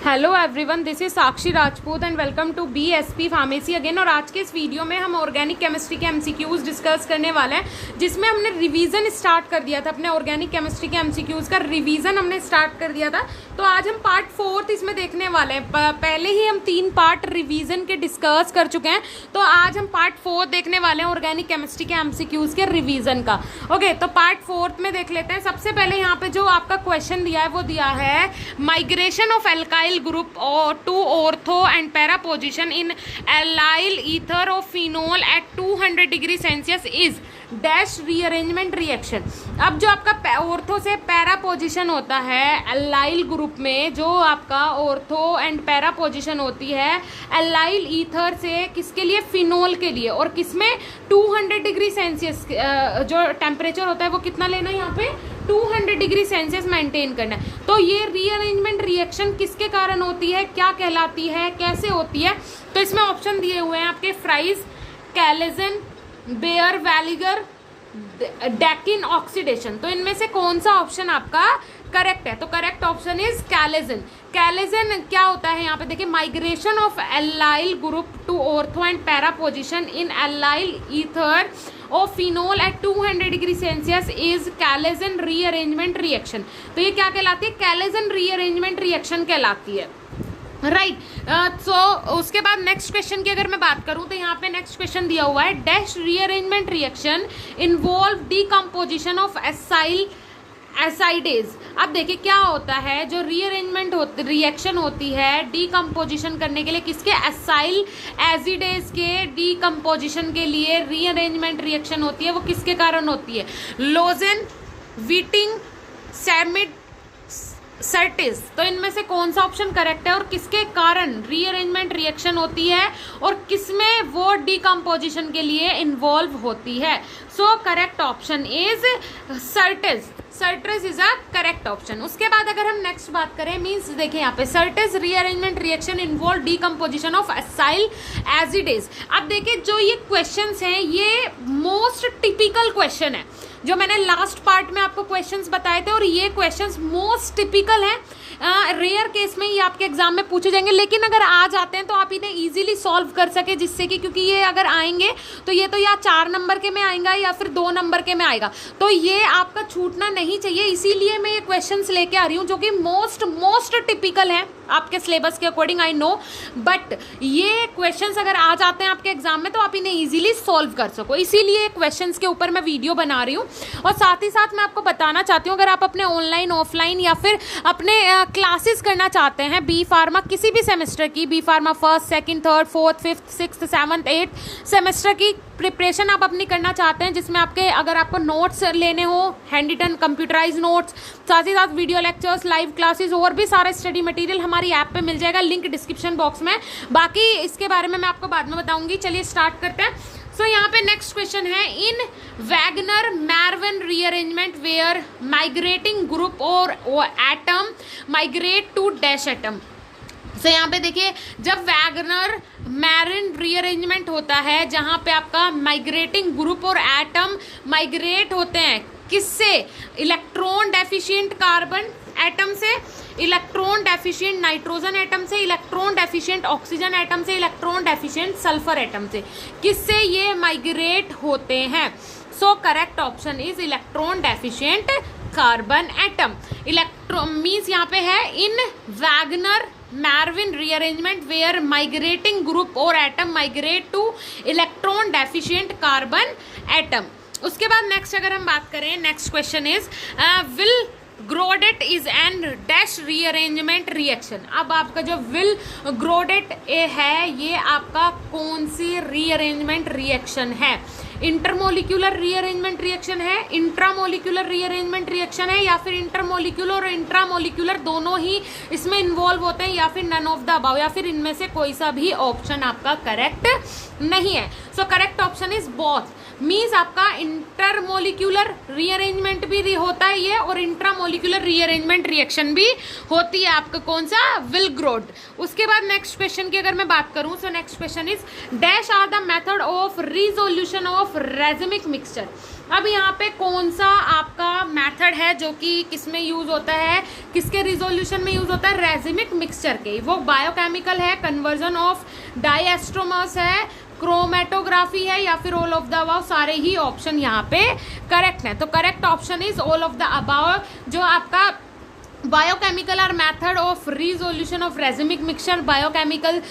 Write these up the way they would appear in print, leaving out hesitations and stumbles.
Hello everyone, this is Sakshi Rajput and welcome to BSP pharmacy again. और आज के इस वीडियो में हम ऑर्गेनिक केमिस्ट्री के एमसीक्यूज डिस्कस करने वाले हैं, जिसमें हमने रिवीजन स्टार्ट कर दिया था। अपने ऑर्गेनिक केमिस्ट्री के एमसीक्यूज का रिवीजन हमने स्टार्ट कर दिया था। तो आज हम पार्ट 4 इसमें देखने वाले हैं। पहले ही हम 3 पार्ट रिवीजन के डिस्कस कर चुके हैं, तो आज हम पार्ट 4 देखने वाले हैं ऑर्गेनिक केमिस्ट्री के एमसीक्यूज के रिवीजन का। ओके, तो पार्ट 4 में देख लेते हैं। सबसे पहले यहाँ पे जो आपका क्वेश्चन दिया है वो दिया है migration of alkyl group or to ortho and para position in allyl ether of phenol at 200 degree Celsius is dash rearrangement reaction। अब जो आपका ऑर्थो से पैरा पोजीशन होता है एलाइल ग्रुप में, जो आपका ऑर्थो एंड पैरा पोजीशन होती है एलाइल ईथर से किसके लिए, फिनोल के लिए। और किसमें 200 डिग्री सेल्सियस जो टेम्परेचर होता है वो कितना लेना है यहाँ पे, 200 डिग्री सेल्सियस मेंटेन करना है। तो ये रीअरेंजमेंट रिएक्शन किसके कारण होती है, क्या कहलाती है, कैसे होती है? तो इसमें ऑप्शन दिए हुए हैं आपके फ्राइज, कैलेजन, बेयर वैलिगर, डैकिन ऑक्सीडेशन। तो इनमें से कौन सा ऑप्शन आपका करेक्ट है? तो correct option is Claisen. Claisen क्या होता है यहाँ पे देखिए, migration of allyl group to ortho and para position in allyl ether of phenol at 200 degree Celsius is Claisen rearrangement reaction. तो ये क्या कहलाती है, कैलेजन रीअरेंजमेंट रिएक्शन कहलाती है, राइट। सो उसके बाद नेक्स्ट क्वेश्चन की अगर मैं बात करूं तो यहाँ पे नेक्स्ट क्वेश्चन दिया हुआ है, dash rearrangement reaction involve decomposition of azides. अब देखिए क्या होता है, जो रीअरेंजमेंट रिएक्शन होती है डीकम्पोजिशन करने के लिए किसके, एसाइल एजिडेज के डीकम्पोजिशन के लिए रीअरेंजमेंट रिएक्शन होती है, वो किसके कारण होती है, लोजेन, वीटिंग, सैमिड, सर्टिस। तो इनमें से कौन सा ऑप्शन करेक्ट है और किसके कारण रीअरेंजमेंट रिएक्शन होती है और किसमें वो डीकम्पोजिशन के लिए इन्वॉल्व होती है? So correct option is Curtius. Curtius is a correct option. उसके बाद अगर हम नेक्स्ट बात करें, मींस देखिए यहाँ पे Curtius rearrangement reaction involve decomposition of acyl azides. अब देखिए जो ये क्वेश्चंस हैं ये मोस्ट टिपिकल क्वेश्चन है, जो मैंने लास्ट पार्ट में आपको क्वेश्चंस बताए थे, और ये क्वेश्चंस मोस्ट टिपिकल हैं। रेयर केस में ये आपके एग्जाम में पूछे जाएंगे, लेकिन अगर आ जाते हैं तो आप इन्हें इजीली सॉल्व कर सके, जिससे कि क्योंकि ये अगर आएंगे तो ये तो या 4 नंबर के में आएगा या फिर 2 नंबर के में आएगा, तो ये आपका छूटना नहीं चाहिए। इसीलिए मैं ये क्वेश्चंस लेके आ रही हूँ जो कि मोस्ट टिपिकल हैं आपके सिलेबस के अकॉर्डिंग, आई नो, बट ये क्वेश्चंस अगर आ जाते हैं आपके एग्जाम में तो आप इन्हें इजीली सॉल्व कर सको, इसीलिए क्वेश्चंस के ऊपर मैं वीडियो बना रही हूँ। और साथ ही साथ मैं आपको बताना चाहती हूँ, अगर आप अपने ऑनलाइन ऑफलाइन या फिर अपने क्लासेस करना चाहते हैं बी फार्मा किसी भी सेमेस्टर की, B pharma 1st, 2nd, 3rd, 4th, 5th, 6th, 7th, 8th semester की प्रिपरेशन आप अपनी करना चाहते हैं, जिसमें आपके अगर आपको नोट्स लेने हो, हैंडरिटन कंप्यूटराइज नोट्स, साथ ही साथ वीडियो लेक्चर्स, लाइव क्लासेस और भी सारा स्टडी मटेरियल हमारी ऐप पे मिल जाएगा, लिंक डिस्क्रिप्शन बॉक्स में। बाकी इसके बारे में मैं आपको बाद में बताऊंगी। चलिए स्टार्ट करते हैं। सो यहाँ पे नेक्स्ट क्वेश्चन है, in Wagner Meerwein rearrangement where migrating group और atom migrate to dash atom. तो यहाँ पे देखिए, जब वैगनर मैरिन रीअरेंजमेंट होता है जहाँ पे आपका माइग्रेटिंग ग्रुप और एटम माइग्रेट होते हैं, किससे, इलेक्ट्रॉन डेफिशिएंट कार्बन एटम से, इलेक्ट्रॉन डेफिशिएंट नाइट्रोजन एटम से, इलेक्ट्रॉन डेफिशिएंट ऑक्सीजन एटम से, इलेक्ट्रॉन डेफिशिएंट सल्फर एटम से, किससे ये माइग्रेट होते हैं? So correct option is electron deficient carbon atom. Electron means यहाँ पे है in Wagner Meerwein rearrangement where migrating group और atom migrate to electron deficient carbon atom. उसके बाद नेक्स्ट अगर हम बात करें, next question is Willgerodt is an dash rearrangement reaction. अब आपका जो विल ग्रोडेट है ये आपका कौन सी रीअरेंजमेंट रिएक्शन है? इंटरमोलिक्यूलर रीअरेंजमेंट रिएक्शन है, इंट्रामोलिक्यूलर रीअरेंजमेंट रिएक्शन है, या फिर इंटरमोलिक्यूलर और इंट्रामोलिक्यूलर दोनों ही इसमें इन्वॉल्व होते हैं, या फिर नन ऑफ द अबव, या फिर इनमें से कोई सा भी ऑप्शन आपका करेक्ट नहीं है। So correct option is both. Means आपका इंटरमोलिक्यूलर रीअरेंजमेंट भी होता है ये, और इंट्रामोलिक्यूलर रीअरेंजमेंट रिएक्शन भी होती है आपका कौन सा, विलग्रोड। उसके बाद नेक्स्ट क्वेश्चन की अगर मैं बात करूं, so next question is dash are the method of resolution of racemic mixture. अब यहाँ पे कौन सा आपका मेथड है जो कि किसमें यूज होता है, किसके रिजोल्यूशन में यूज होता है, रेजिमिक मिक्सचर के। वो बायोकेमिकल है, कन्वर्जन ऑफ डाइएस्ट्रोमर्स है, क्रोमेटोग्राफी है, या फिर ऑल ऑफ द अबाव। सारे ही ऑप्शन यहाँ पे करेक्ट है। तो correct option is all of the above. जो आपका biochemical are method of resolution of racemic mixture, biochemical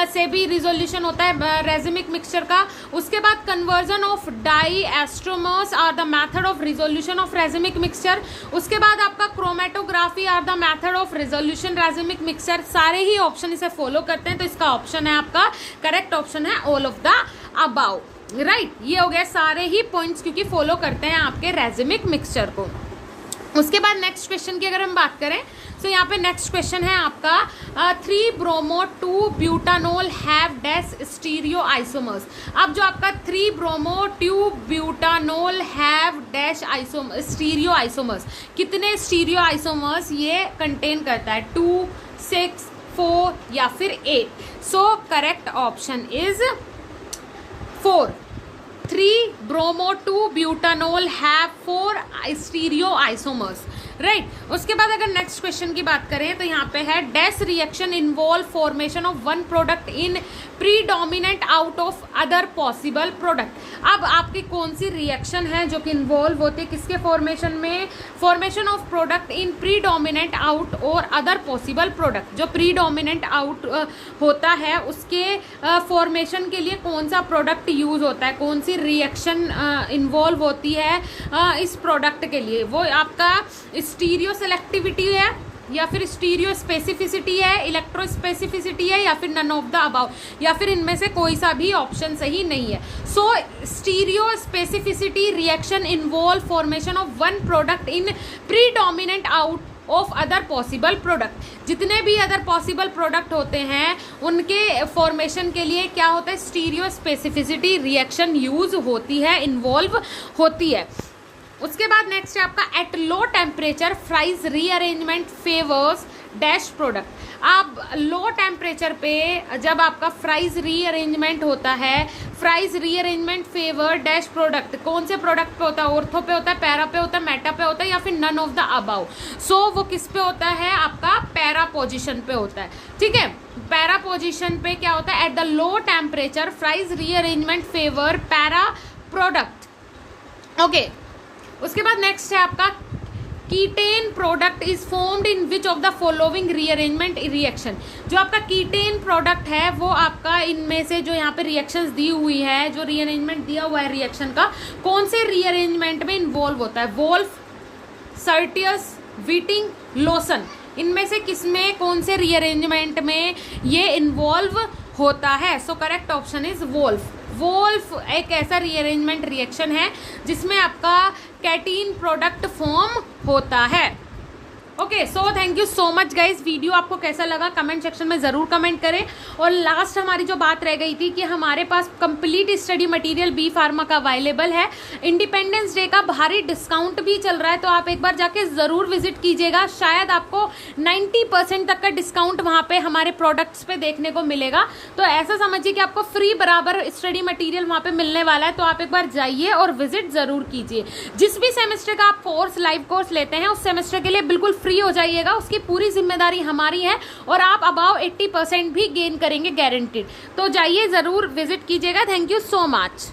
से भी रिजोल्यूशन होता है रेजिमिक मिक्सचर का। उसके बाद conversion of diastereomers are the method of resolution of racemic mixture. उसके बाद आपका chromatography are the method of resolution racemic mixture. सारे ही ऑप्शन इसे फॉलो करते हैं, तो इसका ऑप्शन है आपका करेक्ट ऑप्शन है all of the above, right. ये हो गया सारे ही पॉइंट्स क्योंकि फॉलो करते हैं आपके रेजिमिक मिक्सचर को। उसके बाद नेक्स्ट क्वेश्चन की अगर हम बात करें तो यहाँ पे नेक्स्ट क्वेश्चन है आपका 3 bromo 2 butanol have dash stereo isomers. अब जो आपका 3 bromo 2 butanol have dash stereo isomers, कितने स्टीरियो आइसोमर्स ये कंटेन करता है, 2, 6, 4 या फिर 8। सो correct option is 4। 3 bromo 2 butanol have 4 stereo isomers, right. उसके बाद अगर नेक्स्ट क्वेश्चन की बात करें तो यहाँ पे है dash reaction involve formation of one product in predominant out of other possible product. अब आपकी कौन सी रिएक्शन है जो कि इन्वॉल्व होती है किसके फॉर्मेशन में, formation of product in predominant out और अदर पॉसिबल प्रोडक्ट। जो प्रीडोमिनेंट आउट होता है उसके फॉर्मेशन के लिए कौन सा प्रोडक्ट यूज होता है, कौन सी रिएक्शन इन्वॉल्व होती है इस प्रोडक्ट के लिए। वो आपका स्टीरियो सेलेक्टिविटी है या फिर स्टीरियो स्पेसिफिसिटी है, इलेक्ट्रो स्पेसिफिसिटी है, या फिर नन ऑफ द अबाव, या फिर इनमें से कोई सा भी ऑप्शन सही नहीं है। So stereo specificity reaction involve formation of one product in predominant out of other possible product. जितने भी अदर पॉसिबल प्रोडक्ट होते हैं उनके फॉर्मेशन के लिए क्या होता है, स्टीरियो स्पेसिफिसिटी रिएक्शन यूज होती है, इन्वॉल्व होती है। उसके बाद नेक्स्ट है आपका at low temperature fries rearrangement favours dash product. अब लो टेम्परेचर पे जब आपका फ्राइज रीअरेंजमेंट होता है, fries rearrangement favour dash product, कौन से प्रोडक्ट पे होता है, ऑर्थो पे होता है, पैरा पे होता है, मेटा पे होता है, या फिर नन ऑफ द अबाउ। सो वो किस पे होता है, आपका पैरा पोजिशन पे होता है, ठीक है। पैरा पोजिशन पे क्या होता है, at the low temperature fries rearrangement favour para product, okay. उसके बाद नेक्स्ट है आपका कीटेन product is formed in which of the following rearrangement reaction. जो आपका कीटेन प्रोडक्ट है वो आपका इनमें से जो यहाँ पे रिएक्शंस दी हुई है, जो रीअरेंजमेंट दिया हुआ है रिएक्शन का, कौन से रीअरेंजमेंट में इन्वॉल्व होता है, वोल्फ, सर्टियस, व्हिटिंग, लोसन। इनमें से किसमें कौन से रीअरेंजमेंट में ये इन्वॉल्व होता है। So correct option is Wolff. Wolff एक ऐसा रीअरेंजमेंट रिएक्शन है जिसमें आपका कैटीन प्रोडक्ट फॉर्म होता है। Okay, so thank you so much guys. Video आपको कैसा लगा कमेंट सेक्शन में ज़रूर कमेंट करें। और लास्ट हमारी जो बात रह गई थी कि हमारे पास complete study material B pharma का अवेलेबल है। इंडिपेंडेंस डे का भारी डिस्काउंट भी चल रहा है, तो आप एक बार जाके ज़रूर विजिट कीजिएगा। शायद आपको 90% तक का डिस्काउंट वहाँ पे हमारे प्रोडक्ट्स पे देखने को मिलेगा। तो ऐसा समझिए कि आपको फ्री बराबर स्टडी मटीरियल वहाँ पे मिलने वाला है। तो आप एक बार जाइए और विजिट ज़रूर कीजिए। जिस भी सेमेस्टर का आप कोर्स लाइव कोर्स लेते हैं उस सेमेस्टर के लिए बिल्कुल फ्री हो जाइएगा, उसकी पूरी जिम्मेदारी हमारी है और आप अबाव 80% भी गेन करेंगे गारंटीड। तो जाइए ज़रूर विजिट कीजिएगा। Thank you so much.